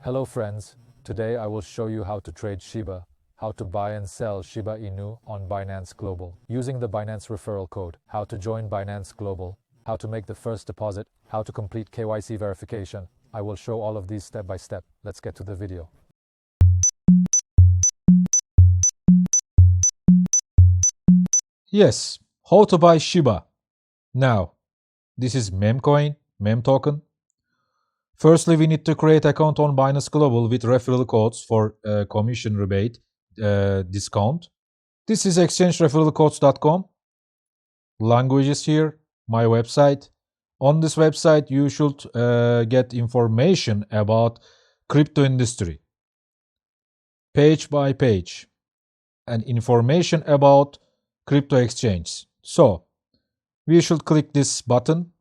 Hello friends, today I will show you how to trade Shiba, how to buy and sell Shiba Inu on Binance Global, using the Binance referral code, how to join Binance Global, how to make the first deposit, how to complete KYC verification. I will show all of these step by step. Let's get to the video. Yes, how to buy Shiba. Now, this is meme coin, meme token. Firstly, we need to create account on Binance Global with referral codes for commission rebate discount. This is exchangereferralcodes.com. Languages here, my website. On this website, you should get information about crypto industry, page by page, and information about crypto exchange. So, we should click this button,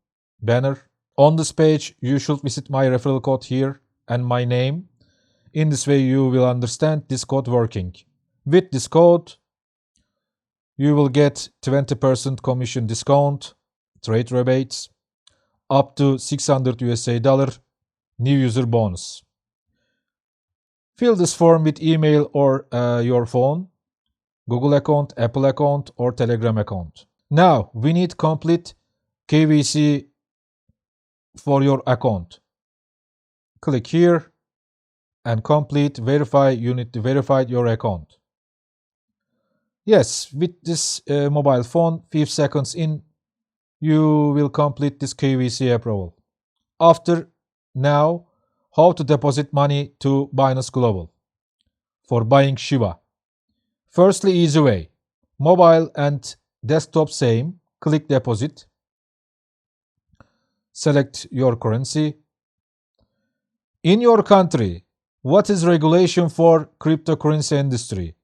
banner. On this page, you should visit my referral code here and my name. In this way, you will understand this code working. With this code, you will get 20% commission discount, trade rebates, up to $600 new user bonus. Fill this form with email or your phone, Google account, Apple account, or Telegram account. Now, we need complete KYC for your account. Click here and complete verify. You need to verify your account. Yes, with this mobile phone, 5 seconds in, you will complete this KYC approval. After, now, how to deposit money to Binance Global for buying Shiba. Firstly, easy way. Mobile and desktop same. Click deposit. Select your currency. In your country, what is regulation for cryptocurrency industry?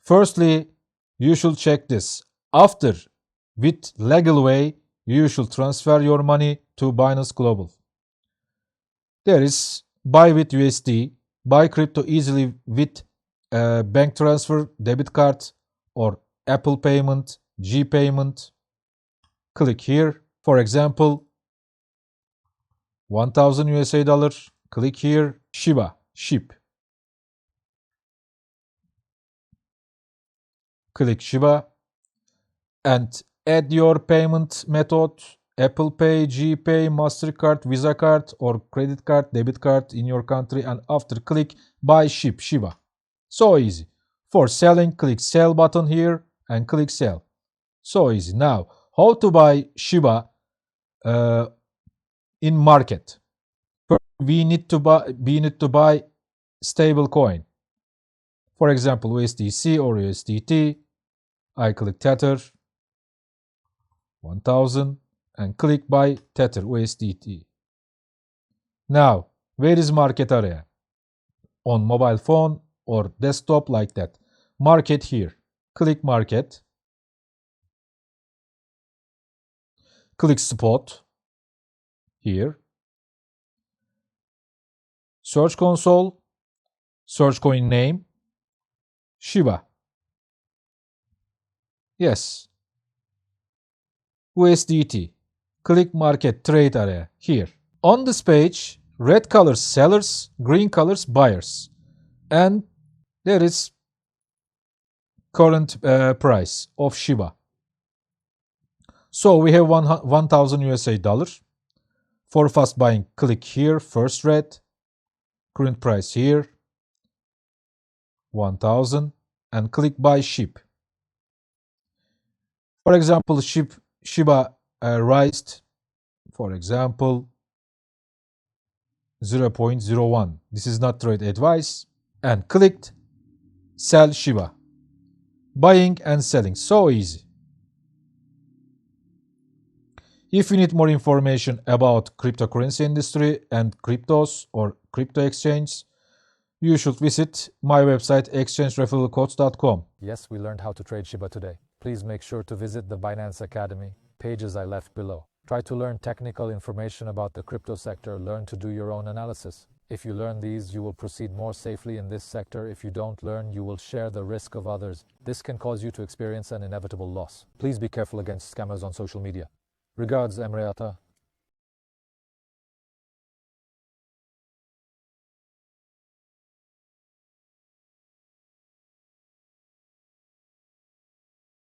Firstly, you should check this. After, with legal way, you should transfer your money to Binance Global. There is buy with USD, buy crypto easily with bank transfer, debit card, or Apple payment, G payment. Click here. For example, $1,000. Click here, Shiba, SHIB. Click Shiba and add your payment method, Apple Pay, GPay, MasterCard, Visa card, or credit card, debit card in your country, and after click Buy SHIB, Shiba. So easy. For selling, click Sell button here and click Sell. So easy. Now, how to buy Shiba in market? First, we need to buy stablecoin. For example, USDC or USDT. I click Tether 1000 and click Buy Tether USDT. Now, where is market area? On mobile phone or desktop like that. Market here. Click Market. Click Spot here. Search console. Search coin name. Shiba. Yes. USDT. Click Market Trade area here. On this page, red colors sellers, green colors buyers. And there is current price of Shiba. So we have $1,000. For fast buying, click here, first red, current price here, 1,000, and click Buy SHIB. For example, Shiba raised, for example, 0.01. This is not trade advice. And clicked Sell Shiba. Buying and selling. So easy. If you need more information about cryptocurrency industry and cryptos or crypto exchange, you should visit my website exchangereferralcodes.com. Yes, we learned how to trade Shiba today. Please make sure to visit the Binance Academy pages I left below. Try to learn technical information about the crypto sector. Learn to do your own analysis. If you learn these, you will proceed more safely in this sector. If you don't learn, you will share the risk of others. This can cause you to experience an inevitable loss. Please be careful against scammers on social media. Regards, Emre Ata.